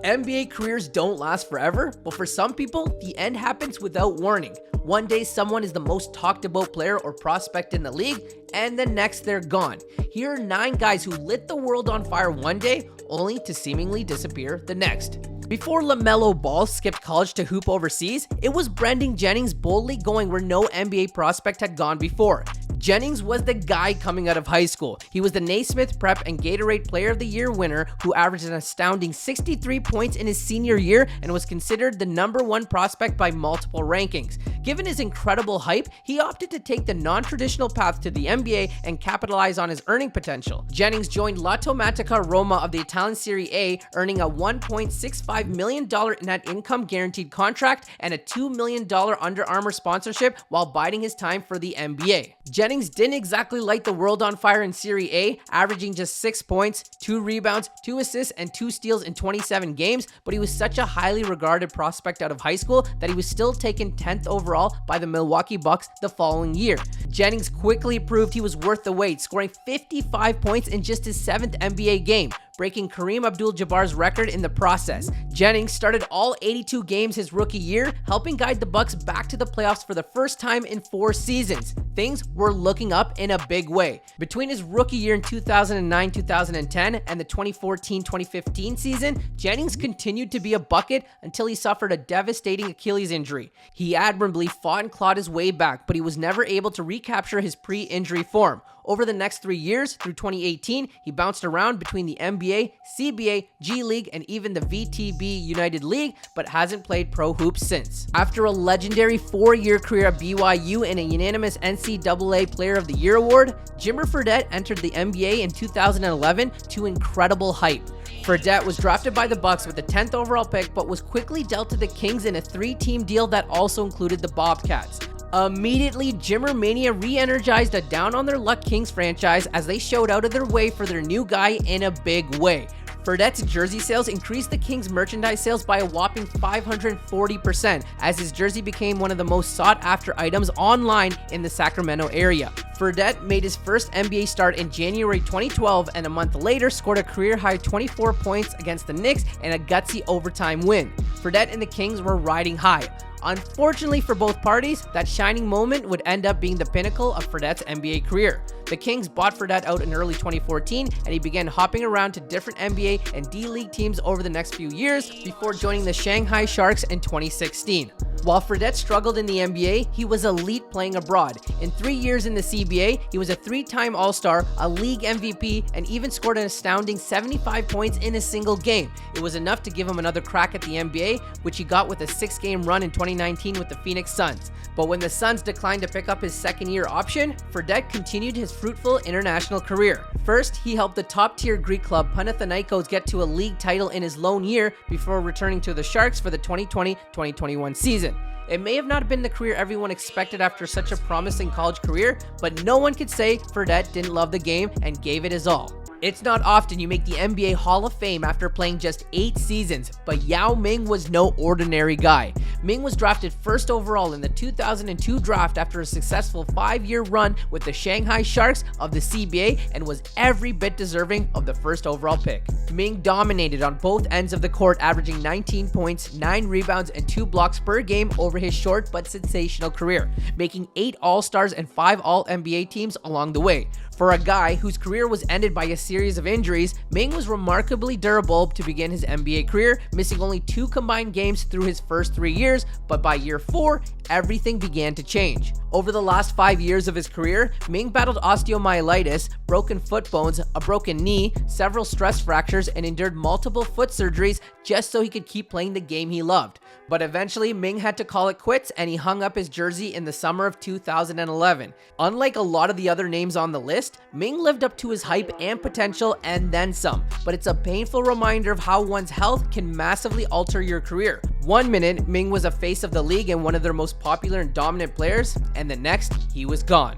NBA careers don't last forever, but for some people, the end happens without warning. One day, someone is the most talked about player or prospect in the league, and the next they're gone. Here are 9 guys who lit the world on fire one day, only to seemingly disappear the next. Before LaMelo Ball skipped college to hoop overseas, it was Brendan Jennings boldly going where no NBA prospect had gone before. Jennings was the guy coming out of high school. He was the Naismith Prep and Gatorade Player of the Year winner who averaged an astounding 63 points in his senior year and was considered the #1 prospect by multiple rankings. Given his incredible hype, he opted to take the non-traditional path to the NBA and capitalize on his earning potential. Jennings joined l'Automatica Roma of the Italian Serie A, earning a $1.65 million net income guaranteed contract and a $2 million Under Armour sponsorship while biding his time for the NBA. Jennings didn't exactly light the world on fire in Serie A, averaging just 6 points, 2 rebounds, 2 assists, and 2 steals in 27 games, but he was such a highly regarded prospect out of high school that he was still taken 10th overall by the Milwaukee Bucks the following year. Jennings quickly proved he was worth the wait, scoring 55 points in just his 7th NBA game, breaking Kareem Abdul-Jabbar's record in the process. Jennings started all 82 games his rookie year, helping guide the Bucks back to the playoffs for the first time in 4 seasons. Things were looking up in a big way. Between his rookie year in 2009-2010 and the 2014-2015 season, Jennings continued to be a bucket until he suffered a devastating Achilles injury. He admirably fought and clawed his way back, but he was never able to recapture his pre-injury form. Over the next 3 years, through 2018, he bounced around between the NBA, CBA, G League, and even the VTB United League, but hasn't played pro hoops since. After a legendary 4-year career at BYU and a unanimous NCAA Player of the Year award, Jimmer Fredette entered the NBA in 2011 to incredible hype. Fredette was drafted by the Bucks with the 10th overall pick, but was quickly dealt to the Kings in a 3-team deal that also included the Bobcats. Immediately, Jimmer Mania re-energized a down-on-their-luck Kings franchise as they showed out of their way for their new guy in a big way. Fredette's jersey sales increased the Kings' merchandise sales by a whopping 540%, as his jersey became one of the most sought-after items online in the Sacramento area. Fredette made his first NBA start in January 2012, and a month later scored a career-high 24 points against the Knicks in a gutsy overtime win. Fredette and the Kings were riding high. Unfortunately for both parties, that shining moment would end up being the pinnacle of Fredette's NBA career. The Kings bought Fredette out in early 2014, and he began hopping around to different NBA and D-League teams over the next few years before joining the Shanghai Sharks in 2016. While Fredette struggled in the NBA, he was elite playing abroad. In 3 years in the CBA, he was a 3-time All-Star, a league MVP, and even scored an astounding 75 points in a single game. It was enough to give him another crack at the NBA, which he got with a 6-game run in 2019 with the Phoenix Suns. But when the Suns declined to pick up his second-year option, Fredette continued his fruitful international career. First, he helped the top-tier Greek club Panathinaikos get to a league title in his lone year before returning to the Sharks for the 2020-2021 season. It may have not been the career everyone expected after such a promising college career, but no one could say Fredette didn't love the game and gave it his all. It's not often you make the NBA Hall of Fame after playing just 8 seasons, but Yao Ming was no ordinary guy. Ming was drafted first overall in the 2002 draft after a successful 5-year run with the Shanghai Sharks of the CBA and was every bit deserving of the first overall pick. Ming dominated on both ends of the court, averaging 19 points, 9 rebounds, and 2 blocks per game over his short but sensational career, making 8 All-Stars and 5 All-NBA teams along the way. For a guy whose career was ended by a series of injuries, Ming was remarkably durable to begin his NBA career, missing only 2 combined games through his first 3 years, but by year 4, everything began to change. Over the last 5 years of his career, Ming battled osteomyelitis, broken foot bones, a broken knee, several stress fractures, and endured multiple foot surgeries just so he could keep playing the game he loved. But eventually, Ming had to call it quits, and he hung up his jersey in the summer of 2011. Unlike a lot of the other names on the list, Ming lived up to his hype and potential and then some, but it's a painful reminder of how one's health can massively alter your career. One minute, Ming was a face of the league and one of their most popular and dominant players, and the next, he was gone.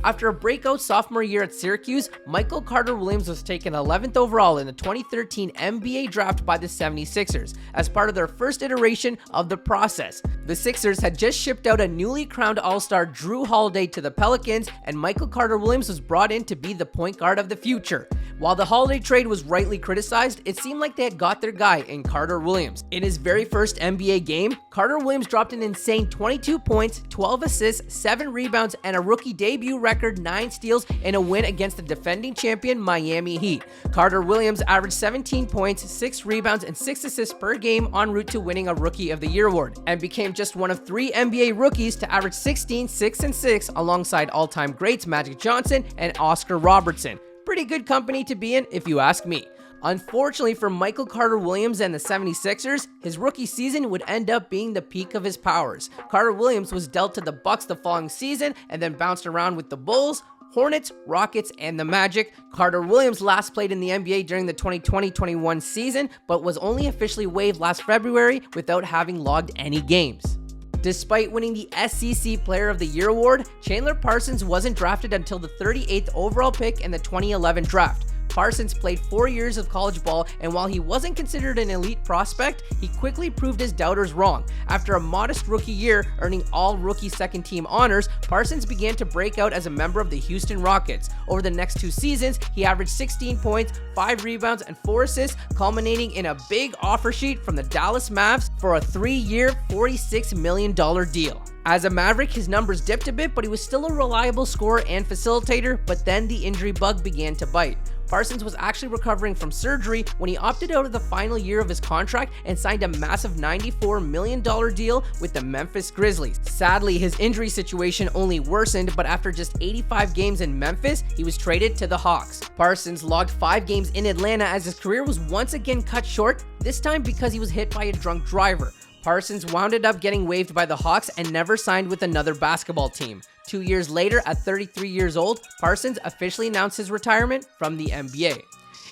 After a breakout sophomore year at Syracuse, Michael Carter-Williams was taken 11th overall in the 2013 NBA draft by the 76ers as part of their first iteration of the process. The Sixers had just shipped out a newly crowned All-Star Drew Holiday to the Pelicans, and Michael Carter-Williams was brought in to be the point guard of the future. While the holiday trade was rightly criticized, it seemed like they had got their guy in Carter Williams. In his very first NBA game, Carter Williams dropped an insane 22 points, 12 assists, 7 rebounds, and a rookie debut record 9 steals in a win against the defending champion Miami Heat. Carter Williams averaged 17 points, 6 rebounds, and 6 assists per game en route to winning a Rookie of the Year award, and became just one of 3 NBA rookies to average 16, 6, and 6 alongside all-time greats Magic Johnson and Oscar Robertson. Pretty good company to be in, if you ask me. Unfortunately for Michael Carter Williams and the 76ers, his rookie season would end up being the peak of his powers. Carter Williams was dealt to the Bucks the following season and then bounced around with the Bulls, Hornets, Rockets, and the Magic. Carter Williams last played in the NBA during the 2020-21 season, but was only officially waived last February without having logged any games. Despite winning the SEC Player of the Year award, Chandler Parsons wasn't drafted until the 38th overall pick in the 2011 draft. Parsons played 4 years of college ball, and while he wasn't considered an elite prospect, he quickly proved his doubters wrong. After a modest rookie year, earning all rookie second team honors, Parsons began to break out as a member of the Houston Rockets. Over the next 2 seasons, he averaged 16 points, 5 rebounds, and 4 assists, culminating in a big offer sheet from the Dallas Mavs for a 3-year, $46 million deal. As a Maverick, his numbers dipped a bit, but he was still a reliable scorer and facilitator, but then the injury bug began to bite. Parsons was actually recovering from surgery when he opted out of the final year of his contract and signed a massive $94 million deal with the Memphis Grizzlies. Sadly, his injury situation only worsened, but after just 85 games in Memphis, he was traded to the Hawks. Parsons logged 5 games in Atlanta as his career was once again cut short, this time because he was hit by a drunk driver. Parsons wound up getting waived by the Hawks and never signed with another basketball team. 2 years later, at 33 years old, Parsons officially announced his retirement from the NBA.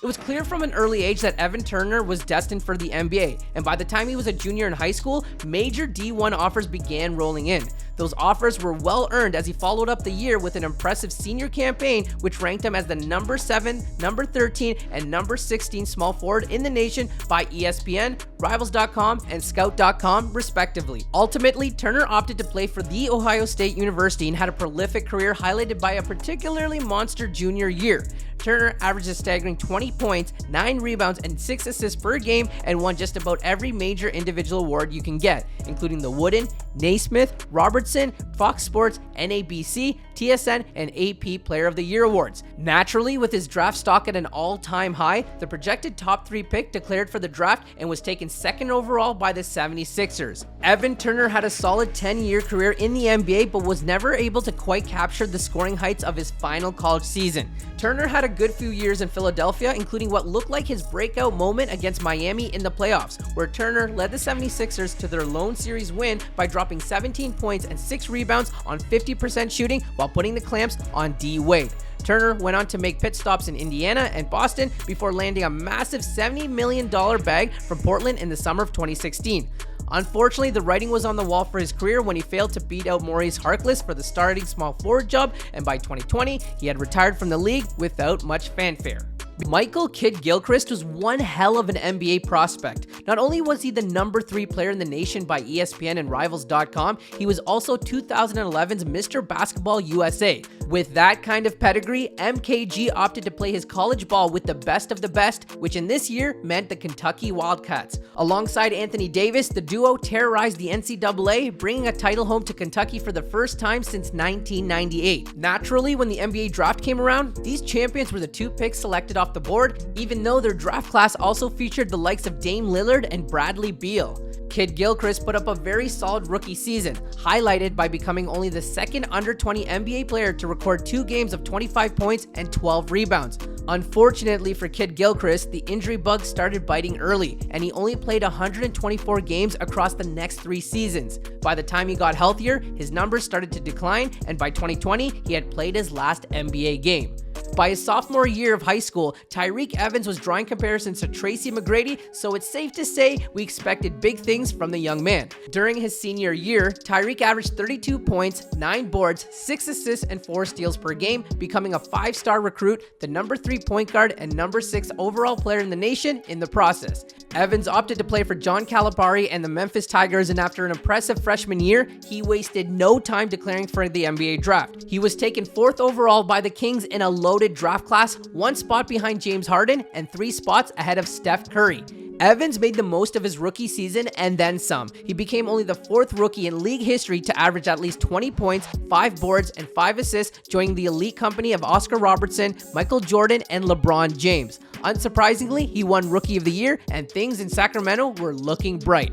It was clear from an early age that Evan Turner was destined for the NBA, and by the time he was a junior in high school, major D1 offers began rolling in. Those offers were well earned as he followed up the year with an impressive senior campaign which ranked him as the number 7, number 13, and number 16 small forward in the nation by ESPN, Rivals.com, and Scout.com respectively. Ultimately, Turner opted to play for The Ohio State University and had a prolific career highlighted by a particularly monster junior year. Turner averaged a staggering 20 points, 9 rebounds, and 6 assists per game and won just about every major individual award you can get, including the Wooden, Naismith, Robertson, Fox Sports, NABC, TSN, and AP Player of the Year awards. Naturally, with his draft stock at an all-time high, the projected top 3 pick declared for the draft and was taken 2nd overall by the 76ers. Evan Turner had a solid 10-year career in the NBA but was never able to quite capture the scoring heights of his final college season. Turner had a good few years in Philadelphia, including what looked like his breakout moment against Miami in the playoffs, where Turner led the 76ers to their lone series win by dropping 17 points and 6 rebounds on 50% shooting while putting the clamps on D. Wade. Turner went on to make pit stops in Indiana and Boston before landing a massive $70 million bag from Portland in the summer of 2016. Unfortunately, the writing was on the wall for his career when he failed to beat out Maurice Harkless for the starting small forward job, and by 2020, he had retired from the league without much fanfare. Michael Kidd-Gilchrist was one hell of an NBA prospect. Not only was he the number 3 player in the nation by ESPN and Rivals.com, he was also 2011's Mr. Basketball USA. With that kind of pedigree, MKG opted to play his college ball with the best of the best, which in this year meant the Kentucky Wildcats. Alongside Anthony Davis, the duo terrorized the NCAA, bringing a title home to Kentucky for the first time since 1998. Naturally, when the NBA draft came around, these champions were the 2 picks selected off the board, even though their draft class also featured the likes of Dame Lillard and Bradley Beal. Kidd-Gilchrist put up a very solid rookie season, highlighted by becoming only the 2nd under-20 NBA player to record 2 games of 25 points and 12 rebounds. Unfortunately for Kidd-Gilchrist, the injury bug started biting early, and he only played 124 games across the next 3 seasons. By the time he got healthier, his numbers started to decline, and by 2020, he had played his last NBA game. By his sophomore year of high school, Tyreke Evans was drawing comparisons to Tracy McGrady, so it's safe to say we expected big things from the young man. During his senior year, Tyreke averaged 32 points, 9 boards, 6 assists, and 4 steals per game, becoming a 5-star recruit, the number 3 point guard, and number 6 overall player in the nation in the process. Evans opted to play for John Calipari and the Memphis Tigers, and after an impressive freshman year, he wasted no time declaring for the NBA draft. He was taken 4th overall by the Kings in a loaded loaded draft class, 1 spot behind James Harden and 3 spots ahead of Steph Curry. Evans made the most of his rookie season and then some. He became only the 4th rookie in league history to average at least 20 points, 5 boards, and 5 assists, joining the elite company of Oscar Robertson, Michael Jordan, and LeBron James. Unsurprisingly, he won Rookie of the Year, and things in Sacramento were looking bright.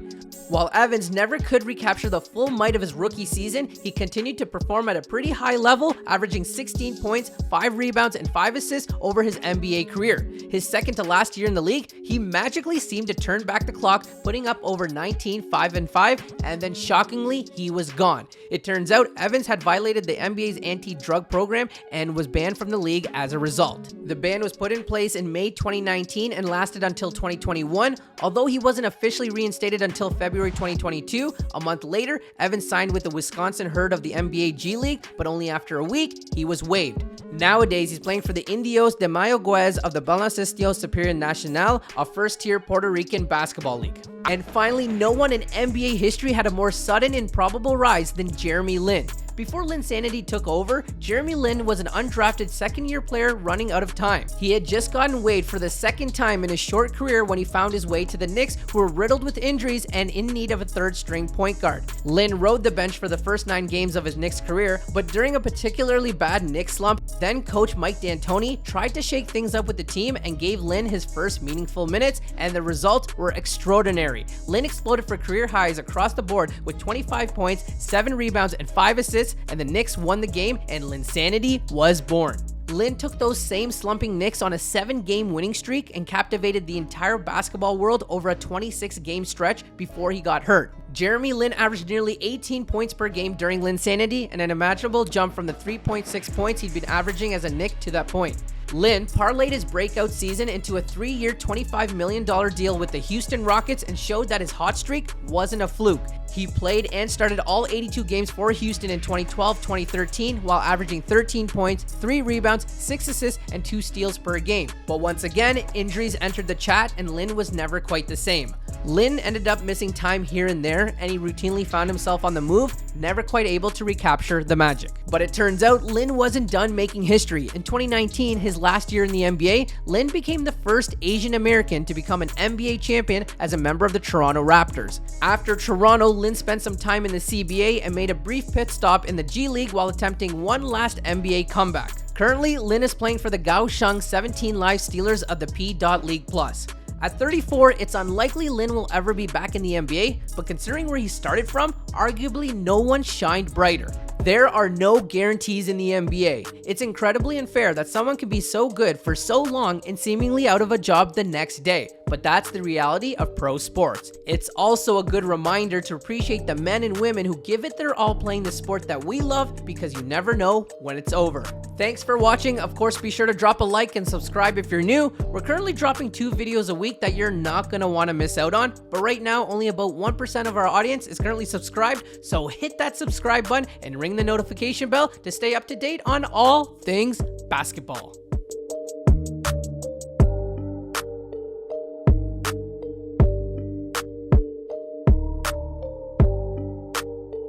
While Evans never could recapture the full might of his rookie season, he continued to perform at a pretty high level, averaging 16 points, 5 rebounds, and 5 assists over his NBA career. His second to last year in the league, he magically seemed to turn back the clock, putting up over 19, 5 and 5, and then shockingly, he was gone. It turns out Evans had violated the NBA's anti-drug program and was banned from the league as a result. The ban was put in place in May 2019 and lasted until 2021, although he wasn't officially reinstated until February 2022. A month later, Evans signed with the Wisconsin Herd of the NBA G League, but only after a week, he was waived. Nowadays, he's playing for the Indios de Mayaguez of the Baloncesto Superior Nacional, a first-tier Puerto Rican basketball league. And finally, no one in NBA history had a more sudden and probable rise than Jeremy Lin. Before Linsanity took over, Jeremy Lin was an undrafted second-year player running out of time. He had just gotten waived for the second time in his short career when he found his way to the Knicks, who were riddled with injuries and in need of a third-string point guard. Lin rode the bench for the first 9 games of his Knicks career, but during a particularly bad Knicks slump, then-coach Mike D'Antoni tried to shake things up with the team and gave Lin his first meaningful minutes, and the results were extraordinary. Lin exploded for career highs across the board with 25 points, 7 rebounds, and 5 assists, and the Knicks won the game, and Linsanity was born. Lin took those same slumping Knicks on a 7-game winning streak and captivated the entire basketball world over a 26-game stretch before he got hurt. Jeremy Lin averaged nearly 18 points per game during Linsanity, an unimaginable jump from the 3.6 points he'd been averaging as a Knick to that point. Lin parlayed his breakout season into a 3-year, $25 million deal with the Houston Rockets and showed that his hot streak wasn't a fluke. He played and started all 82 games for Houston in 2012-2013 while averaging 13 points, 3 rebounds, 6 assists, and 2 steals per game. But once again, injuries entered the chat and Lin was never quite the same. Lin ended up missing time here and there, and he routinely found himself on the move, never quite able to recapture the magic. But it turns out Lin wasn't done making history. In 2019, his last year in the NBA, Lin became the first Asian American to become an NBA champion as a member of the Toronto Raptors. After Toronto, Lin spent some time in the CBA and made a brief pit stop in the G League while attempting one last NBA comeback. Currently, Lin is playing for the Kaohsiung 17 Live Steelers of the P.League Plus. At 34, it's unlikely Lin will ever be back in the NBA, but considering where he started from, arguably no one shined brighter. There are no guarantees in the NBA. It's incredibly unfair that someone can be so good for so long and seemingly out of a job the next day. But that's the reality of pro sports. It's also a good reminder to appreciate the men and women who give it their all playing the sport that we love, because you never know when it's over. Thanks for watching. Of course, be sure to drop a like and subscribe if you're new. We're currently dropping 2 videos a week that you're not going to want to miss out on. But right now, only about 1% of our audience is currently subscribed. So hit that subscribe button and ring the notification bell to stay up to date on all things basketball.